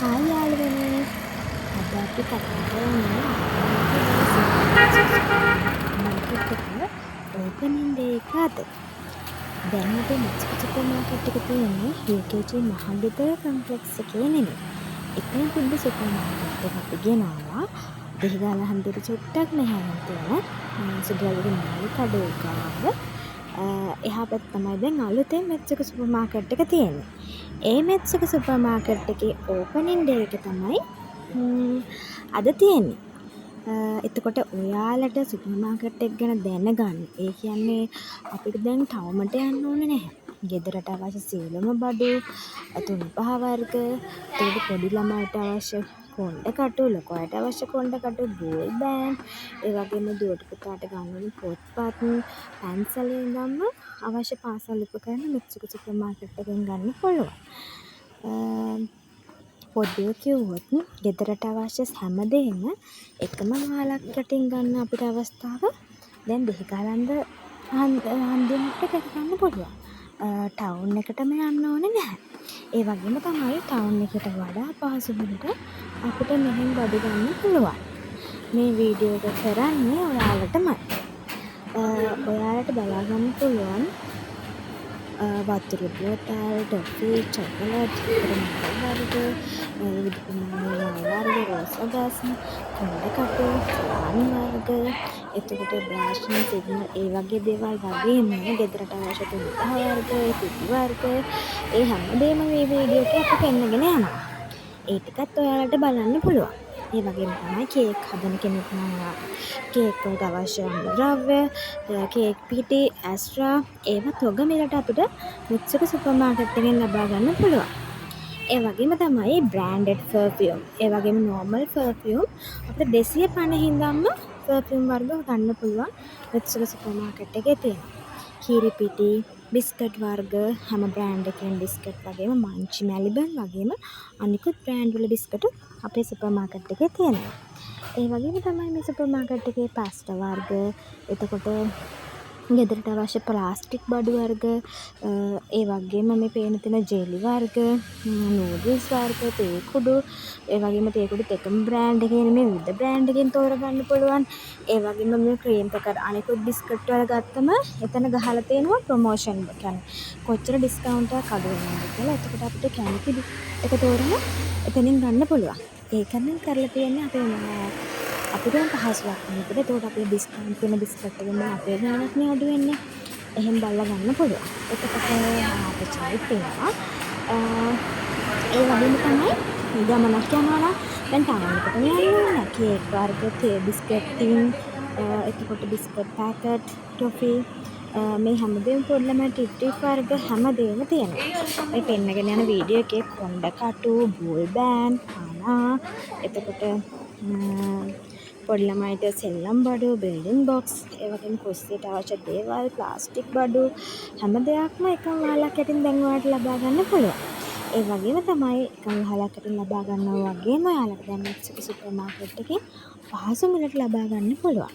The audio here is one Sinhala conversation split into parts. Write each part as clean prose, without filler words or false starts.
හායි යාළුවනේ, අද අපි කතා කරන්නේ මාකට් එක ඕපනින් ඩේ එක අද. දැන් අපේ මෙක්සිකෝ සුපර් මාකට් එක තියෙන්නේ UKG මහගෙදර කම්ප්ලෙක්ස් එකේ නෙමෙයි. එතන තිබ්බ සුපර් මාකට් එක අපි ගෙනාවා දෙහිගාල හන්දියට චුට්ටක් මෙහාම තියෙන සුදුවලගේ මාළු කඩේ ගාව. එහා පැත්තේ තමයි දැන් අලුතෙන් මෙක්සිකෝ සුපර් මාකට් එක තියෙන්නේ. ඒ මෙක්සිකෝ සුපර් මාකට් එකේ ඕපනින් ඩේ එක තමයි අද තියෙන්නේ. එතකොට ඔයාලට සුපර් මාකට් එක ගැන දැනගන්න. ඒ කියන්නේ අපිට දැන් ටවුමට යන්න ඕනේ නැහැ. ගෙදරට අවශ්‍ය සියලුම බඩු, තුන්පහ වර්ග, එතකොට පොඩි ළමයිට අවශ්‍ය කොණ්ඩ කටු, ලොකු අයට අවශ්‍ය කොණ්ඩ කටු, බෝල් බෑග්, ඒ වගේම දුවට පුතාට ගන්න ඕනේ පොත්පත්, පැන්සල් ඉඳන්ම අවශ්‍ය පාසල් උපකරණ මෙක්සිකෝ සුපර් මාකට් එකෙන් ගන්න පුළුවන්. පොදුවේ කිව්වොත් ගෙදරට අවශ්‍ය හැමදේම එකම වහලක් යටින් ගන්න අපිට අවස්ථාව දැන් දෙහිගාලන්ද හන්දියට ගන්න පුළුවන්. ටවුන් එකටම යන්න ඕනේ නැහැ. ඒ වගේම තමයි ටවුන් එකට වඩා පහසු විදිහට අපිට මෙහෙන් බඩු ගන්න පුළුවන්. මේ වීඩියෝ එක කරන්නේ ඔයාලටමයි. ඔයාලට බලා ගන්න පුළුවන් වතුර බෝතල්, ටොෆී, චොකලට්, මල් වර්ග, විවිධ ප්‍රමාණයේ මල් වර්ග, රෝස ගස්, කොණ්ඩ කටු, ලාන් වර්ග, එතකොට බ්‍රාෂ්, සිග්නල්, ඒ වගේ දේවල් වගේම ගෙදරට අවශ්‍ය තුන්පහ වර්ග, පිටි වර්ග, ඒ හැමදේම මේ වීඩියෝ එකේ අපි පෙන්නගෙන යනවා. ඒ ටිකත් ඔයාලට බලන්න පුළුවන්. ඒ වගේම තමයි කේක් හදන කෙනෙක් නම් කේක් වලට අවශ්‍ය අමුද්‍රව්‍ය, කේක් පිටි, ඇස්ට්‍රා, ඒවත් හොග මිලට අපිට මෙක්සිකෝ සුපර් මාකට් එකෙන් ලබා ගන්න පුළුවන්. ඒ වගේම තමයි බ්‍රෑන්ඩඩ් පර්ෆියුම්, ඒ වගේම නෝමල් පර්ෆියුම් අපිට 250 ඉඳන්ම පර්ෆියුම් වර්ග ගන්න පුළුවන් මෙක්සිකෝ සුපර් මාකට් එකේ තියෙනවා. කිරි පිටි, බිස්කට් වර්ග, හැම බ්‍රෑන්ඩ් එකෙන් බිස්කට් වගේම මංචි මැලිබන් වගේම අනිකුත් බ්‍රෑන්ඩ් වල බිස්කට් අපේ සුපර් මාකට් එකේ තියෙනවා. ඒ වගේම තමයි මේ සුපර් මාකට් එකේ පාස්ටා වර්ග, එතකොට ගෙදරට අවශ්‍ය ප්ලාස්ටික් බඩු වර්ග, ඒ වගේම මේ පේන තියෙන ජෙලි වර්ග, නූඩල්ස් වර්ග, තේ කුඩු, ඒ වගේම තේ කුඩුත් එකම බ්‍රෑන්ඩ් එකේ නෙමෙයි විවිධ බ්‍රෑන්ඩ් එකෙන් තෝරගන්න පුළුවන්. ඒ වගේම මේ ක්‍රීම් පැකට් අනිකුත් බිස්කට් වල ගත්තම එතන ගහලා තියෙනවා ප්‍රොමෝෂන් එක. කියන්නේ කොච්චර ඩිස්කවුන්ට් එකක් අඩු වෙනවද කියලා. එතකොට අපිට කැමති එක තෝරලා එතනින් ගන්න පුළුවන්. ඒක නම් කරලා තියෙන්නේ අපිට පහසුවක් නෙමෙයි. ඒකට අපේ ඩිස්කවුන්ට් වෙන බිස්කට් එකෙන් අපේ ගාණක් නේ අඩු වෙන්නේ. එහෙම බලලා ගන්න පුළුවන්. එතකොට අපිට තියෙනවා ඒ වගේම තමයි ගමනක් යනවා නම් දැන් ටවුන් එකට යනවා කේක් වර්ග, තේ බිස්කට් ටින්, එතකොට බිස්කට් පැකට්, ටොෆී, මේ හැමදේම පොඩි ළමයින්ට ටිප් වර්ග හැමදේම තියෙනවා. මේ පෙන්නගෙන යන වීඩියෝ එකේ කොණ්ඩ කටු, බෝල් බෑන්, කනා, එතකොට පොඩි ළමයිට සෙල්ලම් බඩු, බිල්ඩින් බොක්ස්, ඒ වගේම කුස්සියට අවශ්‍ය දේවල්, ප්ලාස්ටික් බඩු හැම දෙයක්ම එකම වහලක් යටින් දැන් ඔයාලට ලබා ගන්න පුළුවන්. ඒ වගේම තමයි එකම වහලක් යටින් ලබා ගන්නවා වගේම ඔයාලට දැන් මෙක්සිකෝ සුපර් මාකට් එකේ පහසු මිලට ලබා ගන්න පුළුවන්.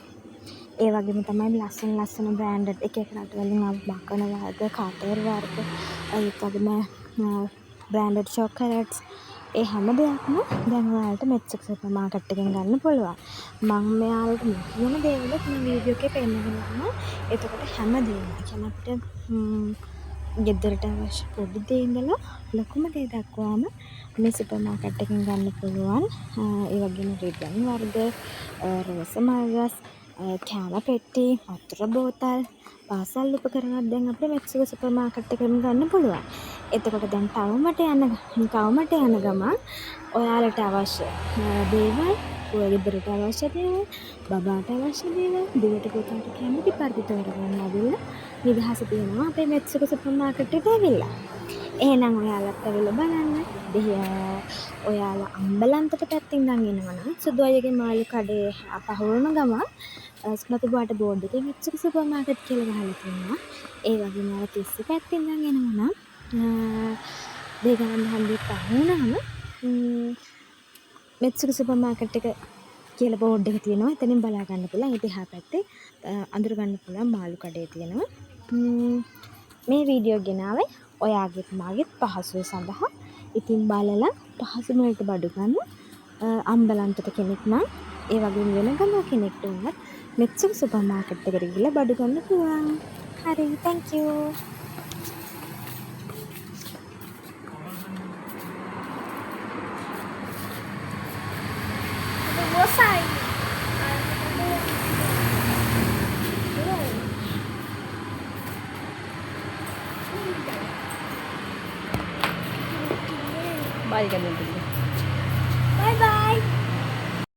ඒ වගේම තමයි ලස්සන බ්‍රෑන්ඩඩ් එක රටවලින් මකන වර්ග, කටර් වර්ග, ඒත් වගේම බ්‍රෑන්ඩඩ් චොකලට්ස්, ඒ හැම දෙයක්ම දැන් ඔයාලට මෙක්සිකෝ සුපර් මාකට් එකෙන් ගන්න පුළුවන්. මම මෙයාලට කියන දේවල් මේ වීඩියෝ එකේ පෙන්නගෙන යනවා. එතකොට හැම දෙයක්ම කියන්නේ අපිට ගෙදරට අවශ්‍ය පොඩි දේ ඉඳලා ලොකුම දේ දක්වාම මේ සුපර් මාකට් එකෙන් ගන්න පුළුවන්. ඒ වගේම රිබන් වර්ග, රෝස මල් ගස්, කෑම පෙට්ටි, වතුර බෝතල්, පාසල් උපකරණත් දැන් අපිට මෙක්සිකෝ සුපර් මාකට් එකෙන් ගන්න පුළුවන්. එතකොට දැන් ටවුමට යන ගමන් ඔයාලට අවශ්‍ය දේවල්, ගෙදරට අවශ්‍ය දේවල්, බබාට අවශ්‍ය දේවල්, දුවට පුතාට කැමති පරිදි තෝරගන්න ඇවිල්ලා නිදහස තියෙනවා අපේ මෙක්සිකෝ සුපර් මාකට් එකට ඇවිල්ලා. එහෙනම් ඔයාලත් ඇවිල්ලා බලන්න. ඔයාලා අම්බලන්තට පැත්තෙන් ඉඳන් එනවනම් සුදු අයගේ මාළු කඩේ පහුවන ගමන් ස්මතු පාට බෝඩ් එකේ මෙක්සිකෝ සුපර් මාකට් කියලා ගහලා තියෙනවා. ඒ වගේම ඔයාලා තිස්සේ පැත්තෙන් ඉඳන් එනවනම් දෙගාන හන්දිය පහුවනම මෙක්සිකෝ සුපර් මාකට් එක කියලා බෝඩ් එක තියෙනවා. එතනින් බලා ගන්න පුළුවන්. ඊට එහා පැත්තේ අඳුර ගන්න පුළුවන් මාළු කඩේ තියෙනවා. මේ වීඩියෝ ගෙනාවේ ඔයාගෙත් මාගෙත් පහසුව සඳහා. ඉතින් බලලා පහසුම වලට බඩු ගන්න. අම්බලන්තට කෙනෙක් නම් ඒ වගේම වෙන ගම කෙනෙක්ට වුණත් මෙච්චර සුපර් මාකට් එකට ගිහලා බඩු ගන්න පුළුවන්. හරි thank you. Bye ka din.